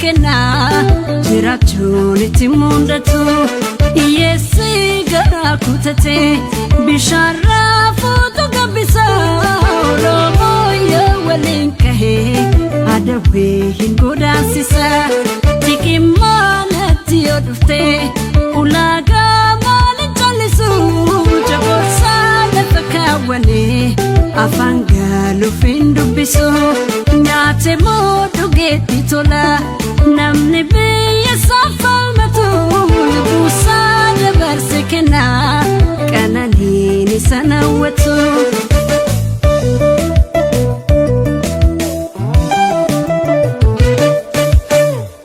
kenna jirachuun itti mundatu Yeesi gara kutate bishaara fuutu gabbisa Oromoo yoo waliin kahee adawwee hin godaansisa Tikimmaanatti yoo dhufte ulaagaa maalin callisu Jaboorsaa lafa kaawwanee afaan gaaluuf hin dubbisu Nyaate moo dhugeetti tola namni biyya saafalmatu Lubuusaa dabarse kenna qananiin isa nawwatu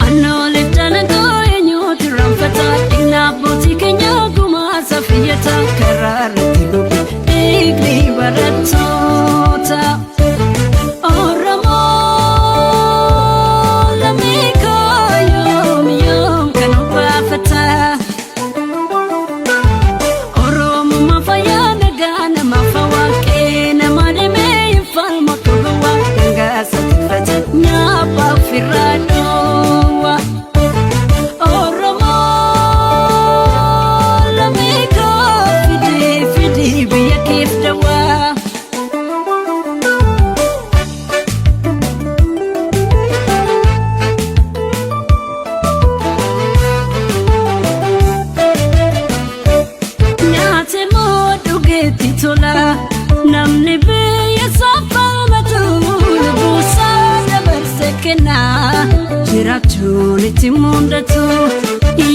Annoolef jalagoo eenyuutu ranfata Dhignaa abbootii keenya gumaa safiyyata karaa irratti goge dhiigni barattoota namni biyya saafalmatu Lubuusaa dabarse kenna jirachuun itti mundatu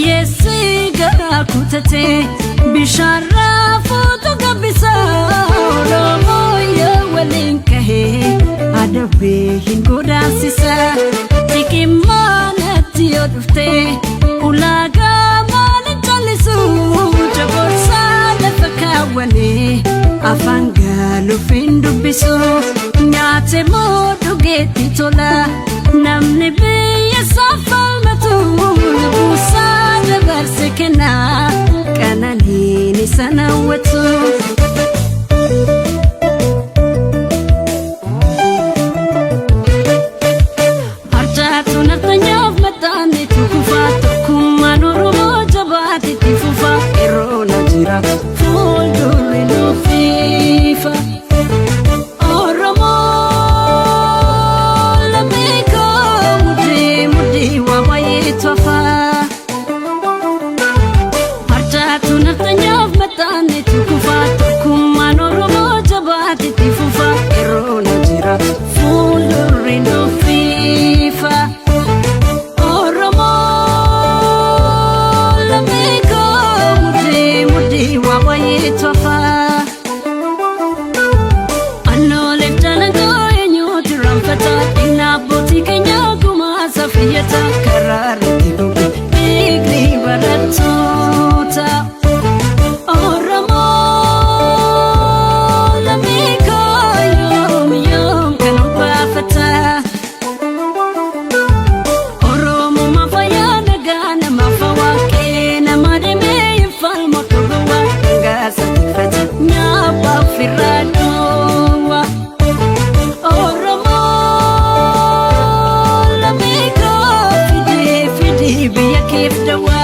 Yeesi gara kutate bishaara fuutu gabbisa Oromoo yoo waliin kahee adawwee hin godaansisa Tikimmaanatti yoo dhufte ulaagaa maalin callisu Jaboorsaa lafa kaawwanee afaan gaaluuf hin dubbisu Nyaate moo dhugeetti tola namni biyya saafalmatu Lubuusaa dabarse kenna qananiin isa nawwatu Harjaatu naftanyaaf maxxaanneetu kufaa Tokkummaan Oromoo jabaatitti fufaa Yeroo na jiraatu fuuldurri nuuf Annoolef jalagoo eenyuutu ranfata Dhignaa abbootii keenya gumaa safiyyata karaa irratti goge dhiigni barattoota Oromoo lammii koo yoom kan obaafata Oromummaa fayyaa nagaa namaaf waaqee nama deemee hin falmu dhuguma Gaasa tifata nyaapaaf irraa dhoowwa Oromoo lammii koo fidii biyya keef dawwa